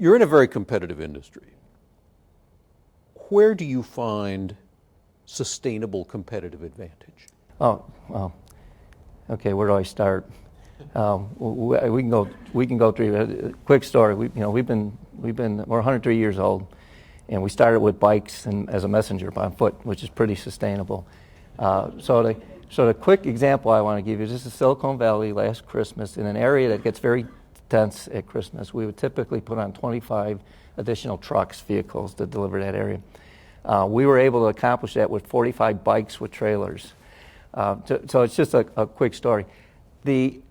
You're in a very competitive industry. Where do you find sustainable competitive advantage? Oh, well, okay. Where do I start? We can go through a quick story. We're 103 years old, and we started with bikes and as a messenger on foot, which is pretty sustainable. So the quick example I want to give you is this is Silicon Valley last Christmas in an area that gets very dense at Christmas. We would typically put on 25 additional vehicles to deliver that area. We were able to accomplish that with 45 bikes with trailers. So it's just a quick story. The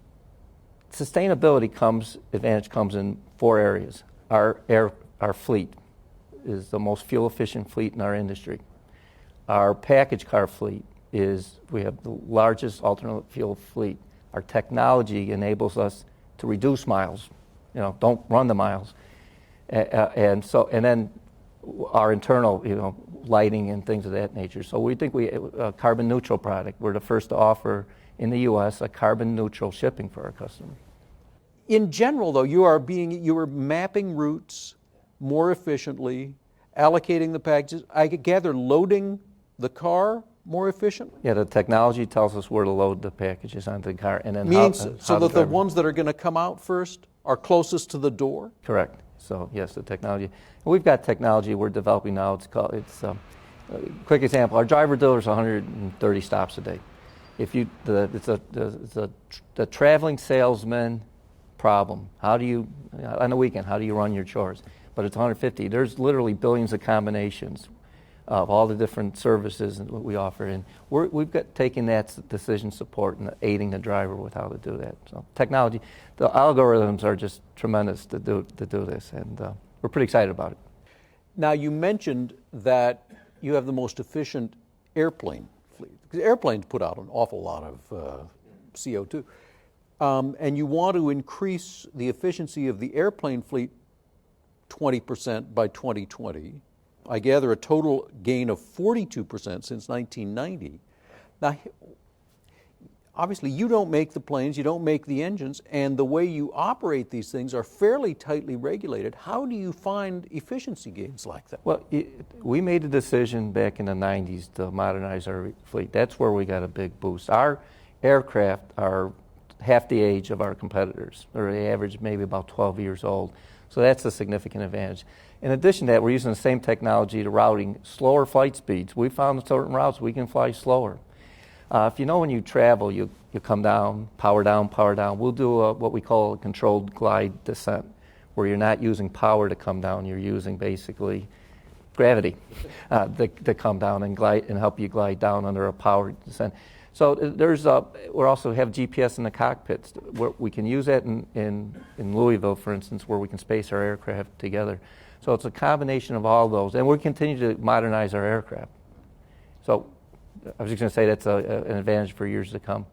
sustainability advantage comes in 4 areas. Our fleet is the most fuel efficient fleet in our industry. Our package car fleet we have the largest alternate fuel fleet. Our technology enables us to reduce miles. Don't run the miles. And then our internal, lighting and things of that nature. So we think we a carbon neutral product. We're the first to offer in the U.S. a carbon neutral shipping for our customers. In general, though, you are mapping routes more efficiently, allocating the packages. I gather loading the car more efficiently? Yeah, the technology tells us where to load the packages onto the car, and then so that the ones that are going to come out first are closest to the door? Correct. So yes, the technology. We've got technology we're developing now. It's a quick example. Our driver delivers 130 stops a day. It's the traveling salesman problem. How do you on the weekend? How do you run your chores? But it's 150. There's literally billions of combinations of all the different services that we offer, and we've got taking that decision support and aiding the driver with how to do that. So technology, the algorithms are just tremendous to do this, and we're pretty excited about it. Now, you mentioned that you have the most efficient airplane fleet, because airplanes put out an awful lot of CO2, and you want to increase the efficiency of the airplane fleet 20% by 2020. I gather a total gain of 42% since 1990. Now, obviously, you don't make the planes, you don't make the engines, and the way you operate these things are fairly tightly regulated. How do you find efficiency gains like that? Well, we made a decision back in the 90s to modernize our fleet. That's where we got a big boost. Our aircraft are half the age of our competitors, or they average maybe about 12 years old. So that's a significant advantage. In addition to that, we're using the same technology to routing slower flight speeds. We found certain routes we can fly slower. If when you travel, you come down, power down. We'll do what we call a controlled glide descent, where you're not using power to come down. You're using basically gravity to come down and glide and help you glide down under a powered descent. So we also have GPS in the cockpits. Where we can use that in Louisville, for instance, where we can space our aircraft together. So it's a combination of all those, and we continue to modernize our aircraft. So I was just going to say that's an advantage for years to come.